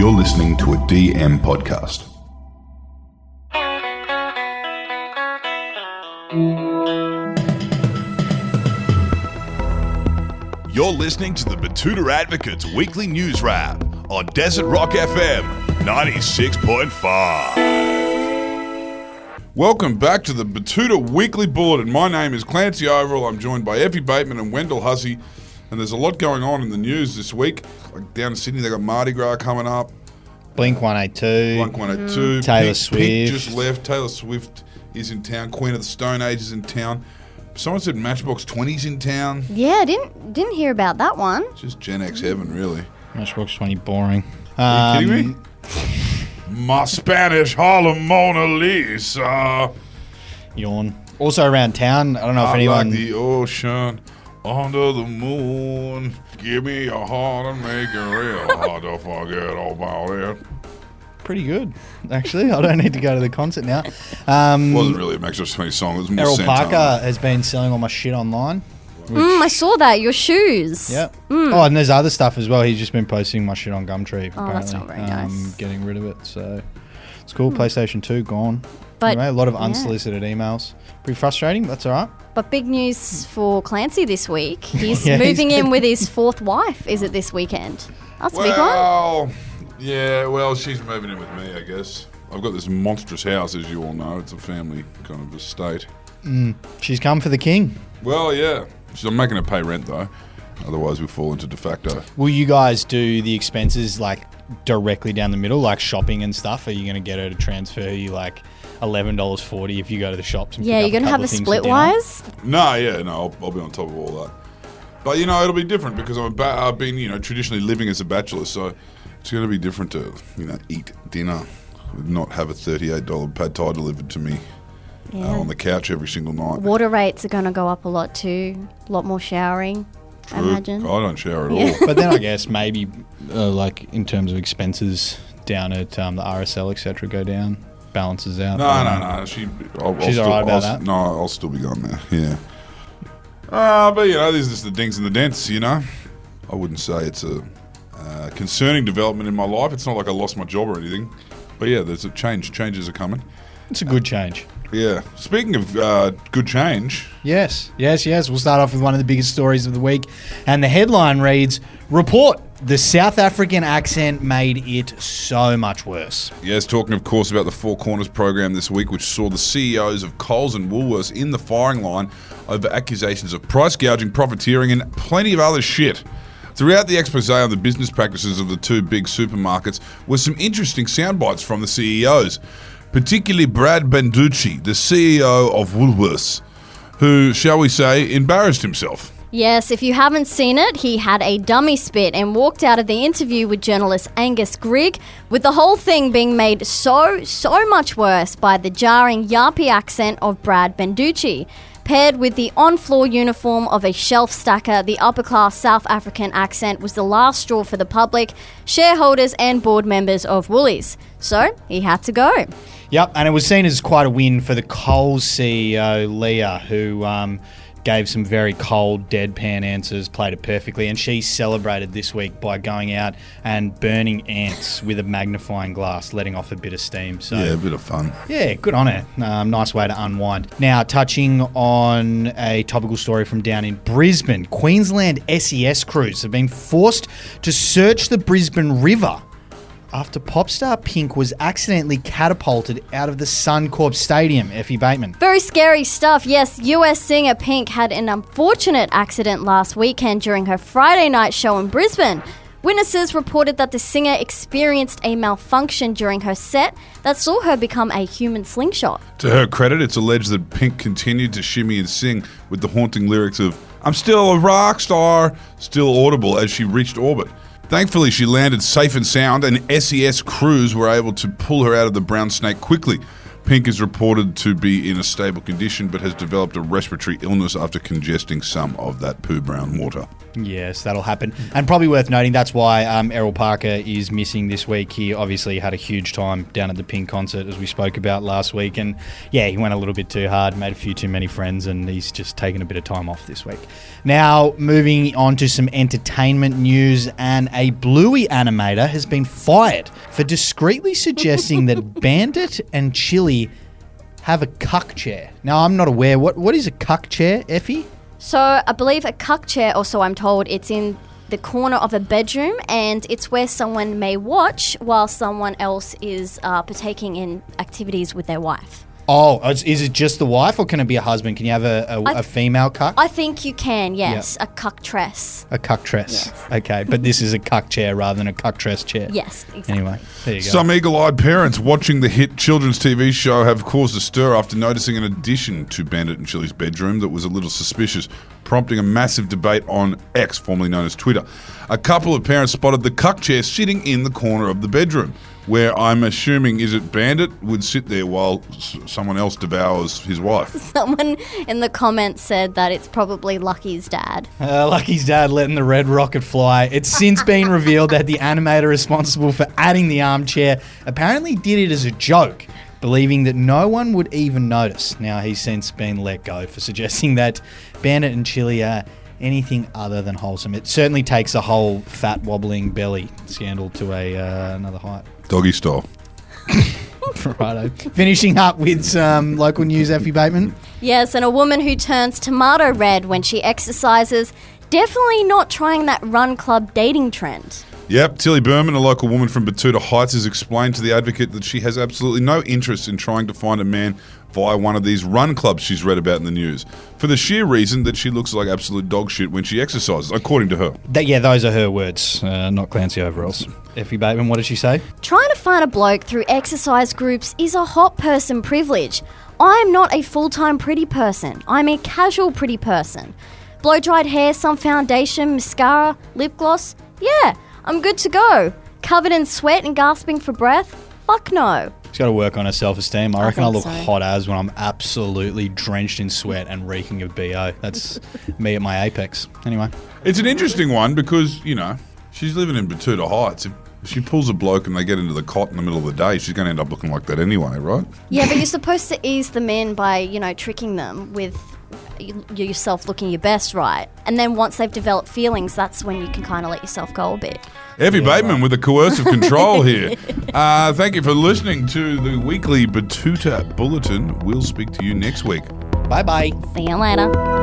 You're listening to a DM podcast. You're listening to the Betoota Advocate's weekly news wrap on Desert Rock FM 96.5. Welcome back to the Betoota Weekly Bulletin. My name is Clancy Overell. I'm joined by Effie, Bateman and Wendell, Hussey. And there's a lot going on in the news this week. Like down in Sydney, they got Mardi Gras coming up. Blink 182. Blink 182. Taylor Pink Swift. just left. Taylor Swift is in town. Queen of the Stone Age is in town. Someone said Matchbox 20's in town. Yeah, I didn't hear about that one. It's just Gen X heaven, really. Matchbox 20 boring. Are you kidding me? My Spanish Harlem Mona Lisa. Yawn. Also around town, I don't know if anyone... like the ocean under the moon. Give me your heart and make it real hard to forget about it. Pretty good, actually. I don't need to go to the concert now. It wasn't really a Matchbox 20 song. It was more Errol Santana. Parker has been selling all my shit online. I saw that, your shoes. Yep. Oh, and there's other stuff as well. He's just been posting my shit on Gumtree. Oh, that's not very nice. Getting rid of it, so it's cool. PlayStation 2 gone. But anyway, a lot of unsolicited emails. Pretty frustrating, but that's all right. But big news for Clancy this week. He's moving in with his fourth wife. Is it this weekend? That's a big one. Well, she's moving in with me, I guess. I've got this monstrous house, as you all know. It's a family kind of estate. She's come for the king. Well, yeah. I'm making her pay rent, though. Otherwise, we fall into de facto. Will you guys do the expenses, like, directly down the middle, like shopping and stuff? Are you going to get her to transfer you, like, $11.40 if you go to the shops and pick up You're going to have a split wise? No, I'll be on top of all that. But, it'll be different because I've been, traditionally living as a bachelor, so it's going to be different to, eat dinner, not have a $38 pad thai delivered to me on the couch every single night. Water rates are going to go up a lot too. A lot more showering, I imagine. I don't shower at all. But then I guess maybe, like, in terms of expenses down at the RSL, etc., go down, balances out. No. She's all right about that? No, I'll still be going there, yeah. But, there's just the dings and the dents, I wouldn't say it's a concerning development in my life. It's not like I lost my job or anything. But, yeah, there's a change. Changes are coming. It's a good change. Yeah. Speaking of good change. Yes. We'll start off with one of the biggest stories of the week. And the headline reads, Report, the South African accent made it so much worse. Yes, talking, of course, about the Four Corners program this week, which saw the CEOs of Coles and Woolworths in the firing line over accusations of price gouging, profiteering, and plenty of other shit. Throughout the expose on the business practices of the two big supermarkets were some interesting sound bites from the CEOs. Particularly Brad Banducci, the CEO of Woolworths, who, shall we say, embarrassed himself. Yes, if you haven't seen it, he had a dummy spit and walked out of the interview with journalist Angus Grigg, with the whole thing being made so much worse by the jarring Yapi accent of Brad Banducci. Paired with the on-floor uniform of a shelf stacker, the upper-class South African accent was the last straw for the public, shareholders and board members of Woolies. So, he had to go. Yep, and it was seen as quite a win for the Coles CEO, Leah, who gave some very cold, deadpan answers, played it perfectly, and she celebrated this week by going out and burning ants with a magnifying glass, letting off a bit of steam. So, yeah, a bit of fun. Yeah, good on her. Nice way to unwind. Now, touching on a topical story from down in Brisbane, Queensland SES crews have been forced to search the Brisbane River after pop star Pink was accidentally catapulted out of the Suncorp Stadium. Effie Bateman. Very scary stuff. Yes, US singer Pink had an unfortunate accident last weekend during her Friday night show in Brisbane. Witnesses reported that the singer experienced a malfunction during her set that saw her become a human slingshot. To her credit, it's alleged that Pink continued to shimmy and sing with the haunting lyrics of "I'm still a rock star" still audible as she reached orbit. Thankfully, she landed safe and sound, and SES crews were able to pull her out of the brown snake quickly. Pink is reported to be in a stable condition but has developed a respiratory illness after congesting some of that poo brown water. Yes, that'll happen. And probably worth noting, that's why Errol Parker is missing this week. He obviously had a huge time down at the Pink concert, as we spoke about last week. And yeah, he went a little bit too hard, made a few too many friends, and he's just taken a bit of time off this week. Now, moving on to some entertainment news, and a Bluey animator has been fired for discreetly suggesting that Bandit and Chili have a cuck chair. Now, I'm not aware. What is a cuck chair, Effie? So I believe a cuck chair, or so I'm told, it's in the corner of a bedroom, and it's where someone may watch while someone else is partaking in activities with their wife. Oh, is it just the wife, or can it be a husband? Can you have a female cuck? I think you can, yes. Yep. A cuck-tress. A cuck-tress. Yes. Okay, but this is a cuck chair rather than a cuck-tress chair. Yes, exactly. Anyway, there you go. Some eagle-eyed parents watching the hit children's TV show have caused a stir after noticing an addition to Bandit and Chili's bedroom that was a little suspicious, prompting a massive debate on X, formerly known as Twitter. A couple of parents spotted the cuck chair sitting in the corner of the bedroom, where I'm assuming, is it Bandit, would sit there while someone else devours his wife. Someone in the comments said that it's probably Lucky's dad. Lucky's dad letting the red rocket fly. It's since been revealed that the animator responsible for adding the armchair apparently did it as a joke, believing that no one would even notice. Now, he's since been let go for suggesting that Bandit and Chili are anything other than wholesome. It certainly takes a whole fat wobbling belly scandal to another height. Doggy style. Righto. Finishing up with some local news, Effie Bateman. Yes, and a woman who turns tomato red when she exercises, definitely not trying that run club dating trend. Yep, Tilly Berman, a local woman from Betoota Heights, has explained to The Advocate that she has absolutely no interest in trying to find a man via one of these run clubs she's read about in the news, for the sheer reason that she looks like absolute dog shit when she exercises, according to her. Those are her words, not Clancy Overell's. Effie Bateman, what did she say? Trying to find a bloke through exercise groups is a hot person privilege. I'm not a full-time pretty person. I'm a casual pretty person. Blow-dried hair, some foundation, mascara, lip gloss. Yeah, I'm good to go. Covered in sweat and gasping for breath? Fuck no. She's got to work on her self-esteem. I reckon I look so. hot as when I'm absolutely drenched in sweat and reeking of BO. That's me at my apex. Anyway. It's an interesting one because, she's living in Betoota Heights. If she pulls a bloke and they get into the cot in the middle of the day, she's going to end up looking like that anyway, right? Yeah, but you're supposed to ease them in by, tricking them with yourself looking your best, right? And then once they've developed feelings, that's when you can kind of let yourself go a bit. Effie Bateman with the coercive control here. Thank you for listening to the weekly Betoota Bulletin. We'll speak to you next week. Bye-bye. See you later.